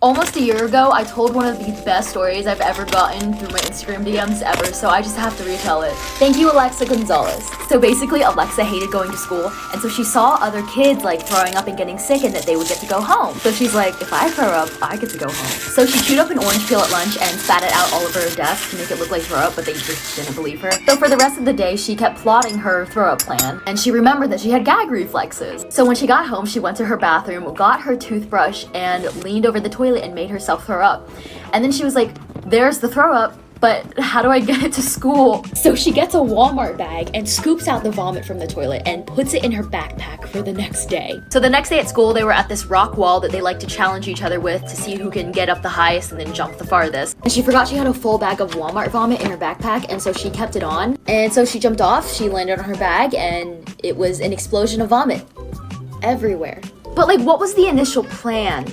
Almost a year ago, I told one of the best stories I've ever gotten through my Instagram DMs ever, so I just have to retell it. Thank you, Alexa Gonzalez. So basically, Alexa hated going to school, and so she saw other kids like throwing up and getting sick and that they would get to go home. So she's like, if I throw up, I get to go home. So she chewed up an orange peel at lunch and spat it out all over her desk to make it look like throw up, but they just didn't believe her. So for the rest of the day, she kept plotting her throw up plan, and she remembered that she had gag reflexes. So when she got home, she went to her bathroom, got her toothbrush, and leaned over the toilet and made herself throw up. And then she was like, there's the throw up, but how do I get it to school? So she gets a Walmart bag and scoops out the vomit from the toilet and puts it in her backpack for the next day. So the next day at school, they were at this rock wall that they like to challenge each other with to see who can get up the highest and then jump the farthest. And she forgot she had a full bag of Walmart vomit in her backpack, and so she kept it on. And so she jumped off, she landed on her bag, and it was an explosion of vomit everywhere. But like, what was the initial plan?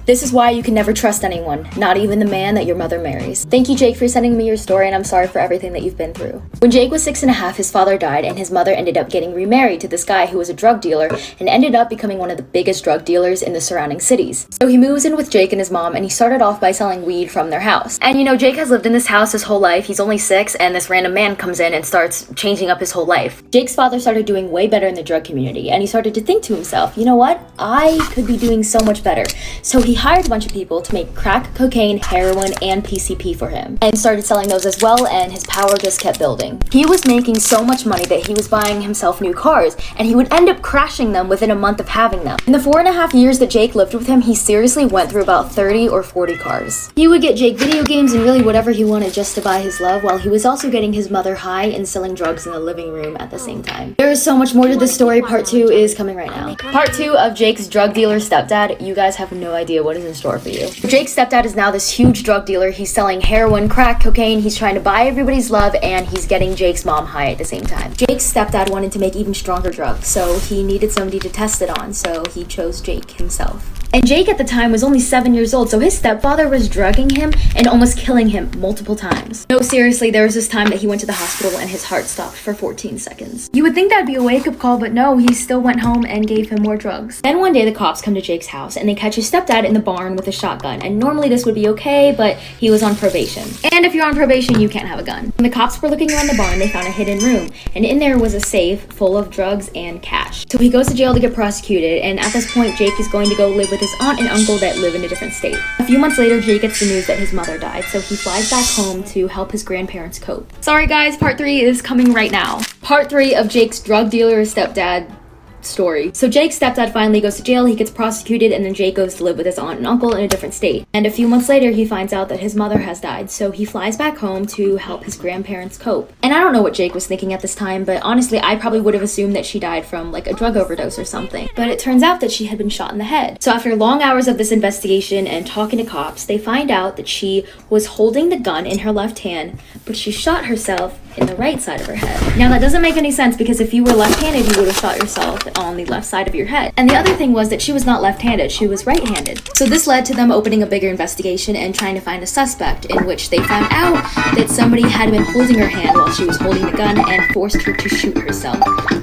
This is why you can never trust anyone, not even the man that your mother marries. Thank you, Jake, for sending me your story, and I'm sorry for everything that you've been through. When Jake was 6.5, his father died, and his mother ended up getting remarried to this guy who was a drug dealer and ended up becoming one of the biggest drug dealers in the surrounding cities. So he moves in with Jake and his mom, and he started off by selling weed from their house. And you know, Jake has lived in this house his whole life. He's only 6, and this random man comes in and starts changing up his whole life. Jake's father started doing way better in the drug community, and he started to think to himself, you know what? I could be doing so much better. So he hired a bunch of people to make crack, cocaine, heroin, and PCP for him, and started selling those as well, and his power just kept building. He was making so much money that he was buying himself new cars, and he would end up crashing them within a month of having them. In the 4.5 years that Jake lived with him, he seriously went through about 30 or 40 cars. He would get Jake video games and really whatever he wanted just to buy his love, while he was also getting his mother high and selling drugs in the living room at the same time. There is so much more to this story. Part 2 is coming right now. Part 2 of Jake's drug dealer stepdad. You guys have no idea what is in store for you. Jake's stepdad is now this huge drug dealer. He's selling heroin, crack, cocaine. He's trying to buy everybody's love, and he's getting Jake's mom high at the same time. Jake's stepdad wanted to make even stronger drugs, so he needed somebody to test it on, so he chose Jake himself. And Jake at the time was only 7 years old, so his stepfather was drugging him and almost killing him multiple times. No, seriously, there was this time that he went to the hospital and his heart stopped for 14 seconds. You would think that'd be a wake-up call, but no, he still went home and gave him more drugs. Then one day the cops come to Jake's house and they catch his stepdad in the barn with a shotgun, and normally this would be okay, but he was on probation. And if you're on probation, you can't have a gun. When the cops were looking around the barn, they found a hidden room, and in there was a safe full of drugs and cash. So he goes to jail to get prosecuted, and at this point, Jake is going to go live with his aunt and uncle that live in a different state. A few months later, Jake gets the news that his mother died, so he flies back home to help his grandparents cope. Sorry guys, part 3 is coming right now. Part 3 of Jake's drug dealer stepdad story. So Jake's stepdad finally goes to jail, he gets prosecuted, and then Jake goes to live with his aunt and uncle in a different state. And a few months later, he finds out that his mother has died, so he flies back home to help his grandparents cope. And I don't know what Jake was thinking at this time, but honestly, I probably would have assumed that she died from like a drug overdose or something. But it turns out that she had been shot in the head. So after long hours of this investigation and talking to cops, they find out that she was holding the gun in her left hand, but she shot herself in the right side of her head. Now that doesn't make any sense, because if you were left-handed, you would have shot yourself on the left side of your head. And the other thing was that she was not left-handed, she was right-handed. So this led to them opening a bigger investigation and trying to find a suspect, in which they found out that somebody had been holding her hand while she was holding the gun and forced her to shoot herself.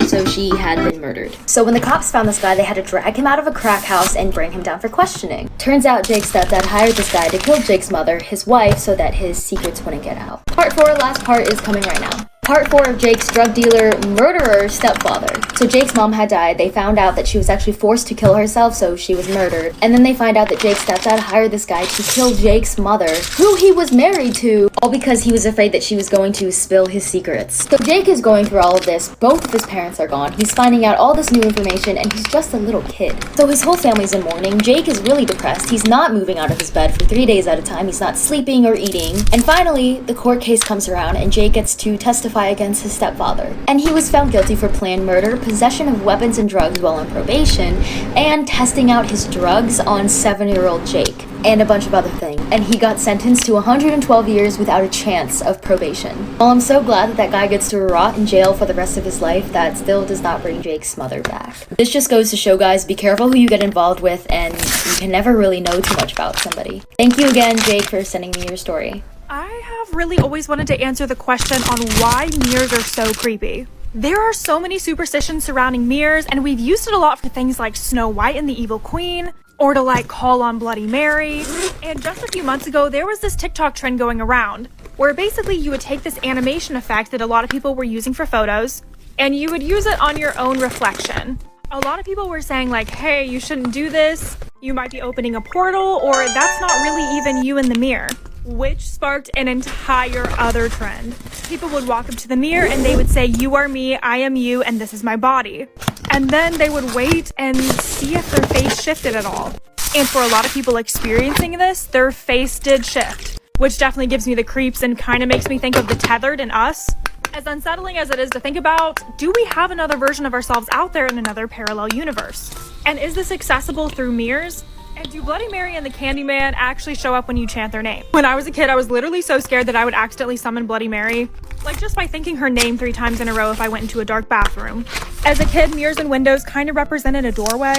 So she had been murdered. So when the cops found this guy, they had to drag him out of a crack house and bring him down for questioning. Turns out Jake's stepdad hired this guy to kill Jake's mother, his wife, so that his secrets wouldn't get out. Part 4, last part, is coming right now. Part 4 of Jake's drug dealer murderer stepfather. So Jake's mom had died. They found out that she was actually forced to kill herself, so she was murdered. And then they find out that Jake's stepdad hired this guy to kill Jake's mother, who he was married to, all because he was afraid that she was going to spill his secrets. So Jake is going through all of this. Both of his parents are gone. He's finding out all this new information, and he's just a little kid. So his whole family's in mourning. Jake is really depressed. He's not moving out of his bed for 3 days at a time. He's not sleeping or eating. And finally, the court case comes around, and Jake gets to testify against his stepfather. And he was found guilty for planned murder, possession of weapons and drugs while on probation, and testing out his drugs on 7-year-old Jake, and a bunch of other things. And he got sentenced to 112 years without a chance of probation. While I'm so glad that that guy gets to rot in jail for the rest of his life, that still does not bring Jake's mother back. This just goes to show, guys, be careful who you get involved with, and you can never really know too much about somebody. Thank you again, Jake, for sending me your story. I have really always wanted to answer the question on why mirrors are so creepy. There are so many superstitions surrounding mirrors, and we've used it a lot for things like Snow White and the Evil Queen, or to like call on Bloody Mary. And just a few months ago, there was this TikTok trend going around where basically you would take this animation effect that a lot of people were using for photos and you would use it on your own reflection. A lot of people were saying like, hey, you shouldn't do this. You might be opening a portal, or that's not really even you in the mirror, which sparked an entire other trend. People would walk up to the mirror and they would say, you are me, I am you, and this is my body. And then they would wait and see if their face shifted at all. And for a lot of people experiencing this, their face did shift, which definitely gives me the creeps and kind of makes me think of The Tethered and Us. As unsettling as it is to think about, do we have another version of ourselves out there in another parallel universe? And is this accessible through mirrors? And do Bloody Mary and the Candyman actually show up when you chant their name? When I was a kid, I was literally so scared that I would accidentally summon Bloody Mary, like just by thinking her name 3 times in a row if I went into a dark bathroom. As a kid, mirrors and windows kind of represented a doorway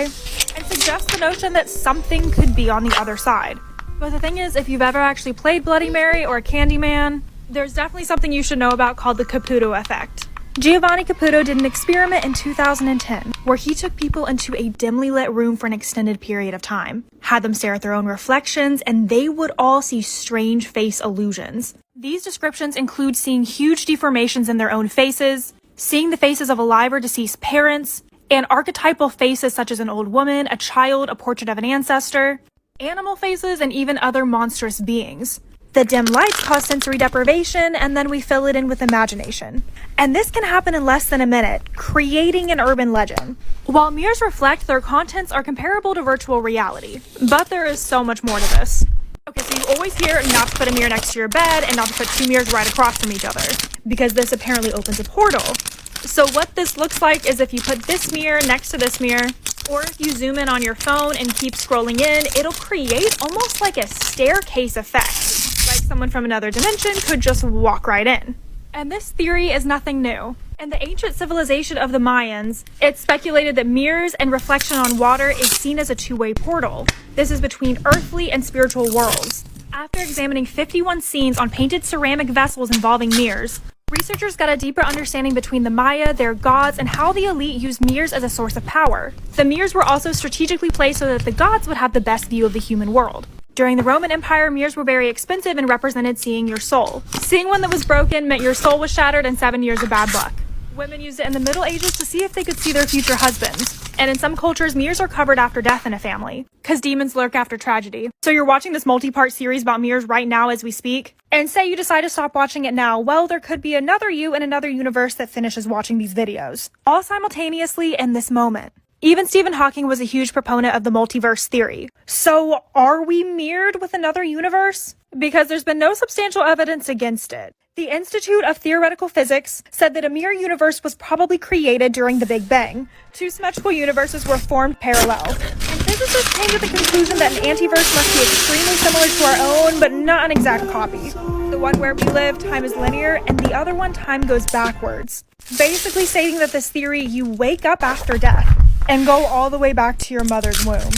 and suggest the notion that something could be on the other side. But the thing is, if you've ever actually played Bloody Mary or Candyman, there's definitely something you should know about called the Caputo effect. Giovanni Caputo did an experiment in 2010 where he took people into a dimly lit room for an extended period of time, had them stare at their own reflections, and they would all see strange face illusions. These descriptions include seeing huge deformations in their own faces, seeing the faces of alive or deceased parents, and archetypal faces such as an old woman, a child, a portrait of an ancestor, animal faces, and even other monstrous beings. The dim lights cause sensory deprivation, and then we fill it in with imagination. And this can happen in less than a minute, creating an urban legend. While mirrors reflect, their contents are comparable to virtual reality. But there is so much more to this. Okay, so you always hear not to put a mirror next to your bed and not to put 2 mirrors right across from each other, because this apparently opens a portal. So what this looks like is if you put this mirror next to this mirror, or if you zoom in on your phone and keep scrolling in, it'll create almost like a staircase effect. Like someone from another dimension could just walk right in. And this theory is nothing new. In the ancient civilization of the Mayans, it's speculated that mirrors and reflection on water is seen as a 2-way portal. This is between earthly and spiritual worlds. After examining 51 scenes on painted ceramic vessels involving mirrors, researchers got a deeper understanding between the Maya, their gods, and how the elite used mirrors as a source of power. The mirrors were also strategically placed so that the gods would have the best view of the human world. During the Roman Empire, mirrors were very expensive and represented seeing your soul. Seeing one that was broken meant your soul was shattered and 7 years of bad luck. Women used it in the Middle Ages to see if they could see their future husbands. And in some cultures, mirrors are covered after death in a family, because demons lurk after tragedy. So you're watching this multi-part series about mirrors right now as we speak, and say you decide to stop watching it now, well, there could be another you in another universe that finishes watching these videos, all simultaneously in this moment. Even Stephen Hawking was a huge proponent of the multiverse theory. So are we mirrored with another universe? Because there's been no substantial evidence against it. The Institute of Theoretical Physics said that a mirror universe was probably created during the Big Bang. 2 symmetrical universes were formed parallel. And physicists came to the conclusion that an antiverse must be extremely similar to our own, but not an exact copy. The one where we live, time is linear, and the other one, time goes backwards. Basically stating that this theory, you wake up after death and go all the way back to your mother's womb.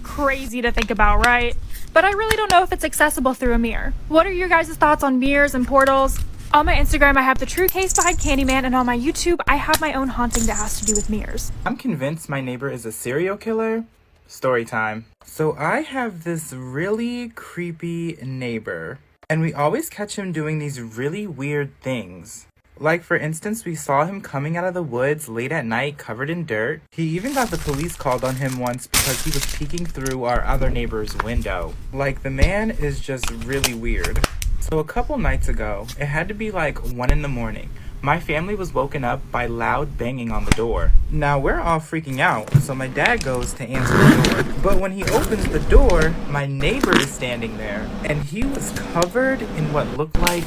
Crazy to think about, right? But I really don't know if it's accessible through a mirror. What are your guys' thoughts on mirrors and portals? On my Instagram, I have the true case behind Candyman, and on my YouTube, I have my own haunting that has to do with mirrors. I'm convinced my neighbor is a serial killer. Story time. So I have this really creepy neighbor, and we always catch him doing these really weird things. Like, for instance, we saw him coming out of the woods late at night covered in dirt. He even got the police called on him once because he was peeking through our other neighbor's window. Like, the man is just really weird. So a couple nights ago, it had to be like 1 in the morning. My family was woken up by loud banging on the door. Now, we're all freaking out, so my dad goes to answer the door. But when he opens the door, my neighbor is standing there, and he was covered in what looked like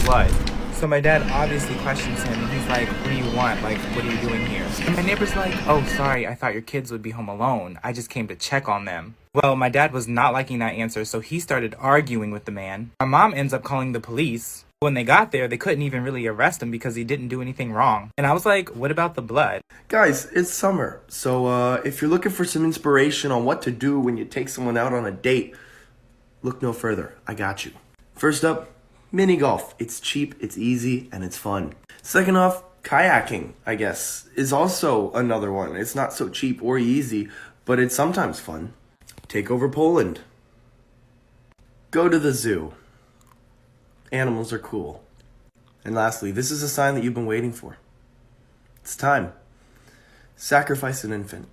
blood. So my dad obviously questions him, and he's like, what do you want? Like, what are you doing here? And my neighbor's like, oh, sorry, I thought your kids would be home alone. I just came to check on them. Well, my dad was not liking that answer, so he started arguing with the man. My mom ends up calling the police. When they got there, they couldn't even really arrest him because he didn't do anything wrong. And I was like, what about the blood? Guys, it's summer, so if you're looking for some inspiration on what to do when you take someone out on a date, look no further. I got you. First up, mini golf. It's cheap, it's easy, and it's fun. Second off, kayaking, I guess, is also another one. It's not so cheap or easy, but it's sometimes fun. Take over Poland. Go to the zoo. Animals are cool. And lastly, this is a sign that you've been waiting for. It's time. Sacrifice an infant.